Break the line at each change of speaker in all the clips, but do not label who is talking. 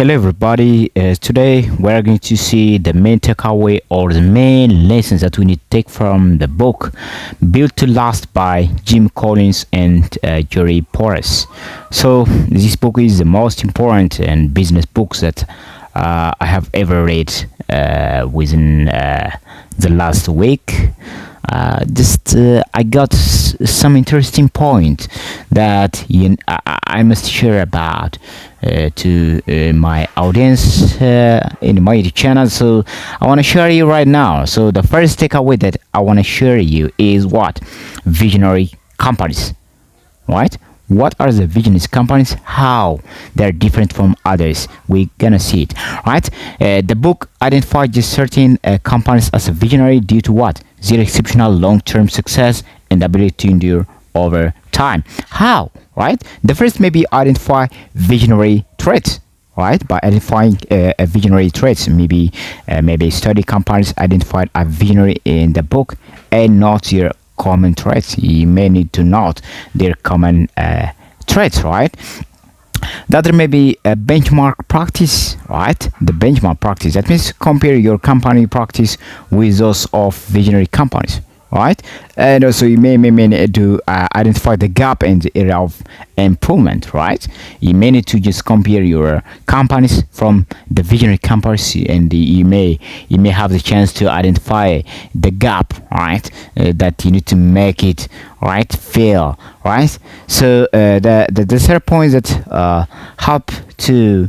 Hello, everybody. Today we're going to see the main takeaway or the main lessons that we need to take from the book Built to Last by Jim Collins and Jerry Porras. So, this book is the most important and business books that I have ever read within the last week. I got some interesting point that I must share about to my audience in my channel. So I want to share you right now. So the first takeaway that I want to share you is what visionary companies, right? What are the visionary companies? How they're different from others? We're gonna see it, right? The book identified just certain companies as a visionary due to what? Their exceptional long-term success and ability to endure over time. How? Right? The first maybe identify visionary traits. Right, by identifying a visionary traits, maybe study companies identified a visionary in the book and not their common traits. You may need to note their common traits, right? The other may be a benchmark practice, right? The benchmark practice, that means compare your company practice with those of visionary companies, right? And also you may need to identify the gap in the area of improvement, right? You may need to just compare your companies from the visionary companies, and you may have the chance to identify the gap, right? That you need to make it right fail, right? So the third point that help to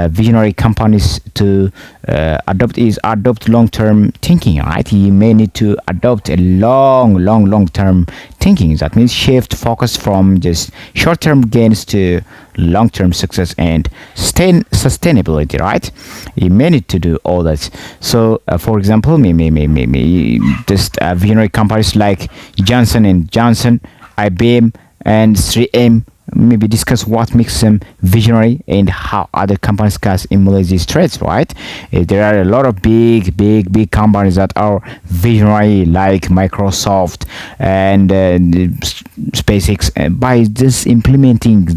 visionary companies to adopt long-term thinking, right? You may need to adopt a long-term thinking. That means shift focus from just short-term gains to long-term success and sustainability, right? You may need to do all that. So for example, just visionary companies like Johnson and Johnson, IBM and 3M maybe discuss what makes them visionary and how other companies can emulate these traits, right? There are a lot of big companies that are visionary, like Microsoft and SpaceX. By just implementing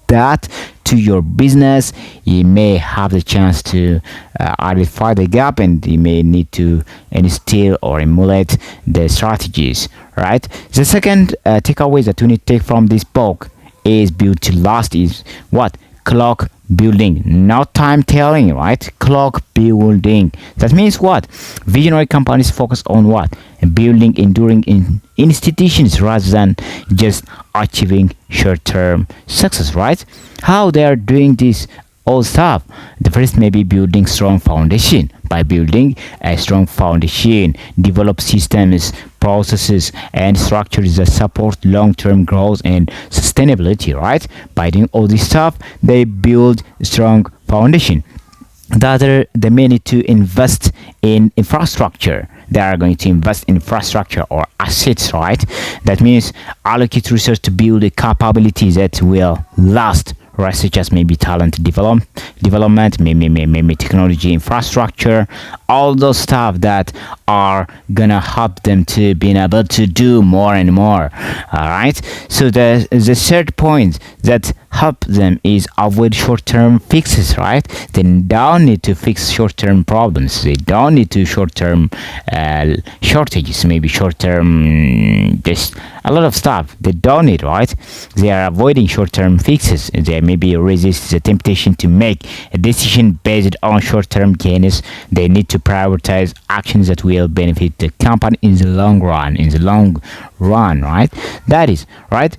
that to your business, you may have the chance to identify the gap, and you may need to instill or emulate the strategies, right? The second takeaway that we need to take from this book is built to last is what? Clock building, not time telling, right? Clock building. That means what? Visionary companies focus on what? Building enduring institutions rather than just achieving short-term success, right? How they are doing this all stuff? The first may be building strong foundation. By building a strong foundation, develop systems, processes, and structures that support long-term growth and sustainability, right? By doing all this stuff, they build strong foundation. The other, they may need to invest in infrastructure. They are going to invest in infrastructure or assets, right? That means allocate resources to build a capability that will last, right? Such as maybe talent development, maybe technology infrastructure, all those stuff that are gonna help them to being able to do more and more. All right. So the third point that help them is avoid short-term fixes, right? They don't need to fix short-term problems. They don't need to short-term shortages, maybe short-term just a lot of stuff. They don't need, right? They are avoiding short-term fixes. They maybe resist the temptation to make a decision based on short-term gains. They need to prioritize actions that will benefit the company in the long run, right? That is right.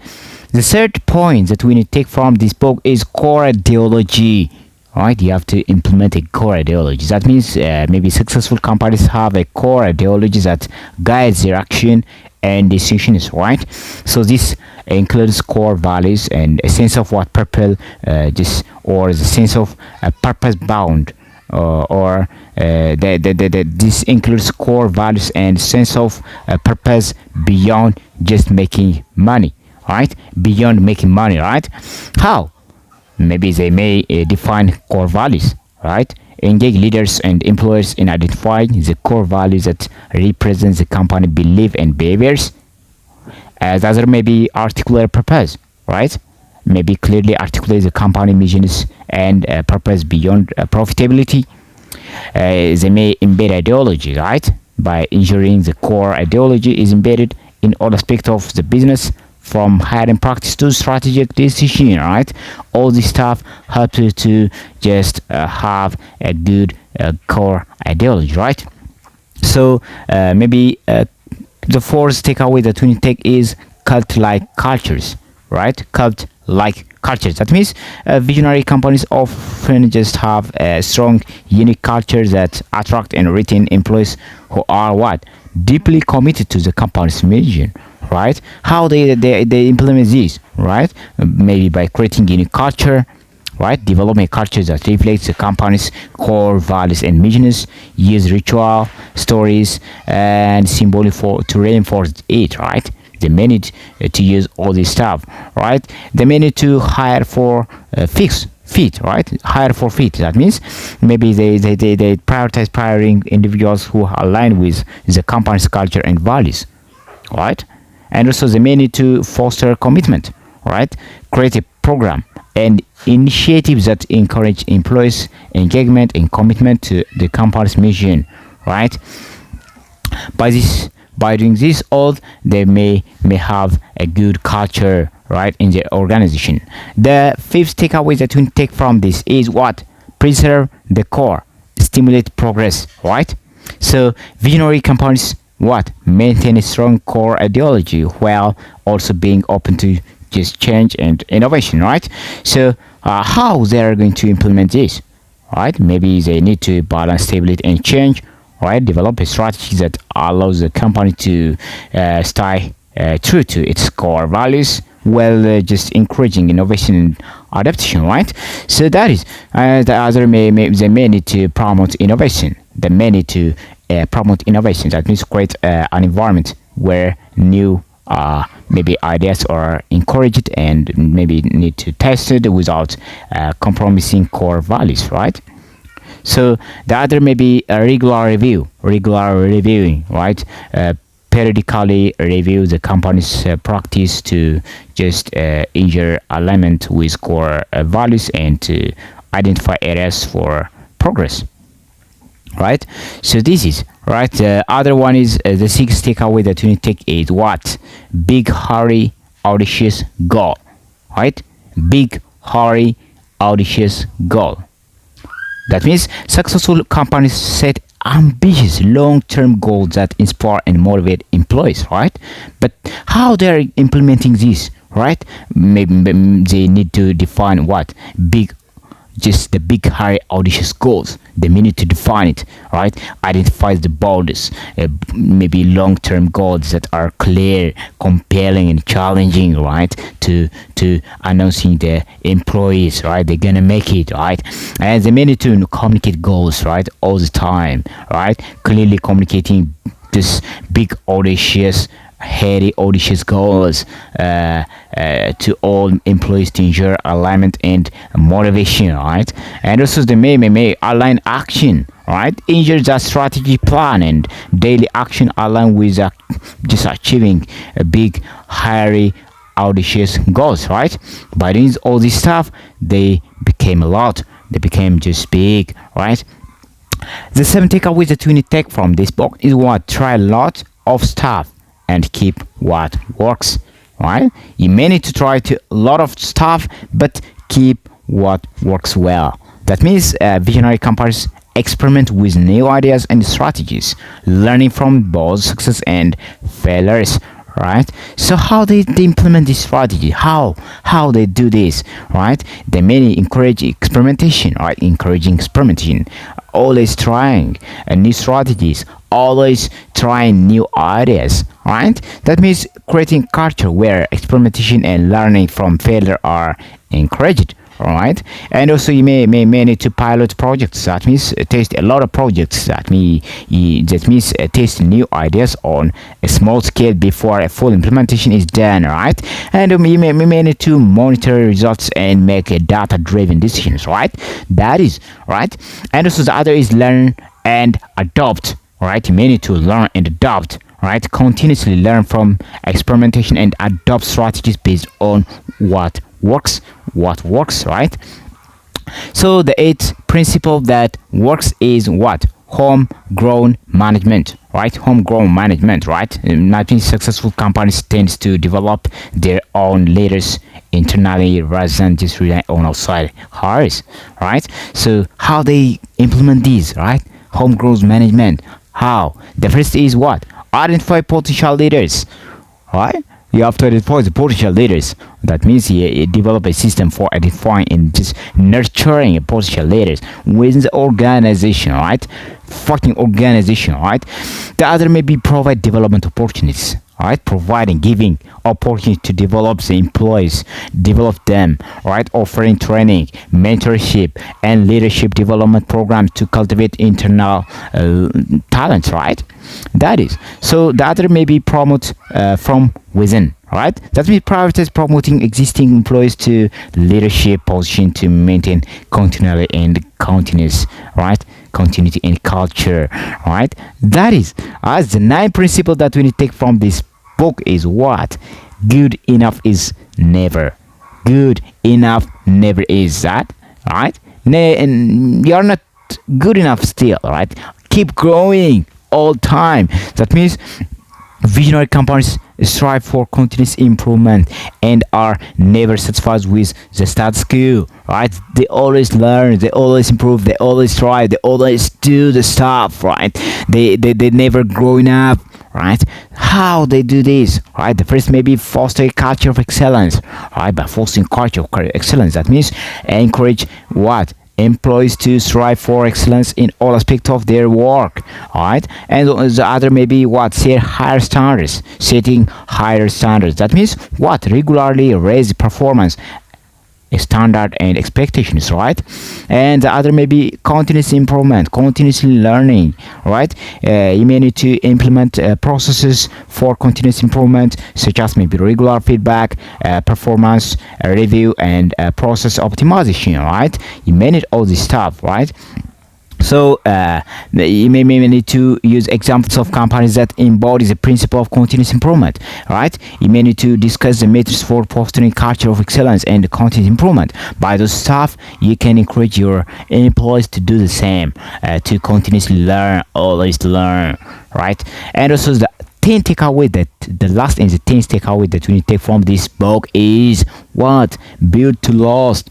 The third point that we need to take from this book is core ideology. Right, you have to implement a core ideology. That means maybe successful companies have a core ideology that guides their action and decisions, right? So this includes core values and a sense of what purpose, or the sense of purpose bound, this includes core values and sense of purpose beyond just making money, right? Beyond making money, right? How? Maybe they may define core values, right? Engage leaders and employers in identifying the core values that represent the company belief and behaviors. As other may be articulate purpose, right? maybe clearly articulate the company missions and purpose beyond profitability. They may embed ideology, right? By ensuring the core ideology is embedded in all aspects of the business, from hiring practice to strategic decision, right? All this stuff helps you to just have a good core ideology, right? So maybe the fourth takeaway that we need to take is cult like cultures, right? Cult like cultures. That means visionary companies often just have a strong, unique culture that attract and retain employees who are what? Deeply committed to the company's mission, right? How they implement this, right? Maybe by creating unique culture, right? Developing a culture that reflects the company's core values and missions, use ritual, stories, and symbolic for to reinforce it, right? They may need to use all this stuff, right? They may need to hire for fixed fit, right? Hire for fit. That means maybe they prioritize hiring individuals who align with the company's culture and values, right? And also they may need to foster commitment, right? Create a program and initiatives that encourage employees engagement and commitment to the company's mission, right? By doing this all, they may have a good culture, right, in the organization. The fifth takeaway that we take from this is what? Preserve the core, stimulate progress, right? So visionary companies what? Maintain a strong core ideology while also being open to just change and innovation, right? So how they are going to implement this, right? Maybe they need to balance stability and change, right? Develop a strategy that allows the company to stay true to its core values while just encouraging innovation and adaptation, right? So that is the other they may need to promote innovation. They may need to promote innovation. That means create an environment where new maybe ideas are encouraged and maybe need to test it without compromising core values, right? So the other may be a regular reviewing, right? Periodically review the company's practice to just ensure alignment with core values and to identify areas for progress, right? So this is right. The other one is the sixth takeaway that you need to take is what? Big, hurry, audacious goal, right? Big, hurry, audacious goal. That means successful companies set ambitious long-term goals that inspire and motivate employees, right? But how they are implementing this, right? Maybe they need to define what? Just the big, hairy, audacious goals. They need to define it, right? Identify the boldest, maybe long-term goals that are clear, compelling, and challenging, right? To announcing the employees, right? They're gonna make it, right? And they need to communicate goals, right? All the time, right? Clearly communicating this big, audacious, hairy, audacious goals to all employees to ensure alignment and motivation, right? And also they may align action, right? Ensure that strategy plan and daily action align with just achieving a big, hairy, audacious goals, right? By doing all this stuff, they became a lot. They became just big, right? The seven takeaways that we need to take from this book is what? Try a lot of stuff and keep what works, right? You may need to try to a lot of stuff, but keep what works well. That means visionary companies experiment with new ideas and strategies, learning from both success and failures, right? So how they implement this strategy, how they do this, right? They may encourage experimentation, right? Encouraging experimentation, always trying new strategies, always trying new ideas, right? That means creating culture where experimentation and learning from failure are encouraged, right? And also you may need to pilot projects. That means test a lot of projects. That means test new ideas on a small scale before a full implementation is done, right? And you may need to monitor results and make a data-driven decisions, right? That is right. And also the other is learn and adopt, right? You may need to learn and adopt, right? Continuously learn from experimentation and adopt strategies based on what works, what works, right? So the eighth principle that works is what? Homegrown management, right? Homegrown management, right? Many successful companies tend to develop their own leaders internally rather than just rely on outside hires, right? So how they implement these, right? Homegrown management. How? The first is what? Identify potential leaders, right? You have to identify the potential leaders. That means you develop a system for identifying and just nurturing potential leaders within the organization, right? Fucking organization, right? The other may be provide development opportunities, right? Providing, giving opportunity to develop the employees, develop them, right? Offering training, mentorship, and leadership development programs to cultivate internal talents, right? That is. So the other may be promote from within, right? That means prioritize promoting existing employees to leadership position to maintain continually and continuous, right? Continuity and culture, right? That is as the 9 principle that we need to take from this book is what? Good enough is never. Good enough never is that, right? And you're not good enough still, right? Keep growing all time. That means visionary companies strive for continuous improvement and are never satisfied with the status quo, right? They always learn, they always improve, they always try, they always do the stuff, right? They never growing up, right? How they do this, right? The first maybe foster a culture of excellence, right? By fostering culture of excellence, that means encourage what? Employees to strive for excellence in all aspects of their work, right? And the other maybe what? Set higher standards, setting higher standards. That means what? Regularly raise performance standard and expectations, right? And the other may be continuous improvement, continuously learning, right? You may need to implement processes for continuous improvement, such as maybe regular feedback, performance review, and process optimization, right? You may need all this stuff, right? So you may need to use examples of companies that embody the principle of continuous improvement, right? You may need to discuss the methods for fostering culture of excellence and continuous improvement. By those stuff, you can encourage your employees to do the same, to continuously learn, always learn, right? And also the 10th takeaway that the last and the 10th takeaway that we need to take from this book is what? Build to last,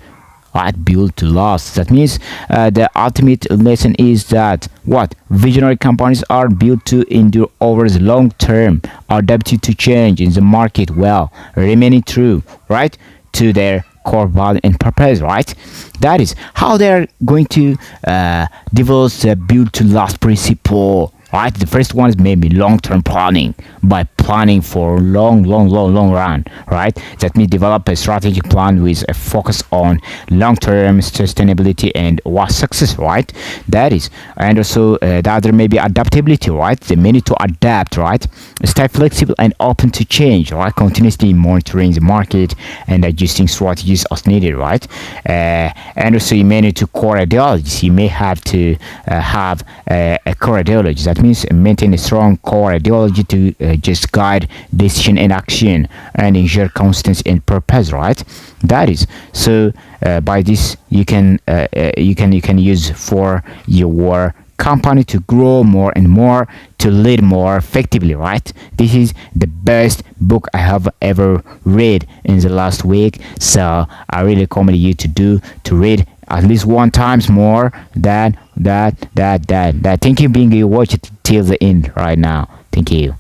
right? Build to last. That means the ultimate lesson is that what? Visionary companies are built to endure over the long term, adapted to change in the market while remaining true, right, to their core value and purpose, right? That is how they're going to develop the build to last principle, right? The first one is maybe long-term planning, by planning for long run, right? That means develop a strategic plan with a focus on long-term sustainability and what success, right? That is. And also the other may be adaptability, right? They may need to adapt, right? Stay flexible and open to change, right? Continuously monitoring the market and adjusting strategies as needed, right? And also you may need to core ideologies. You may have to have a core ideology. That means maintain a strong core ideology to just guide decision and action and ensure consistency and purpose, right? That is. So by this you can use for your company to grow more and more, to lead more effectively, right? This is the best book I have ever read in the last week, so I really recommend you to read at least one times more than that. Thank you being you watch it till the end right now. Thank you.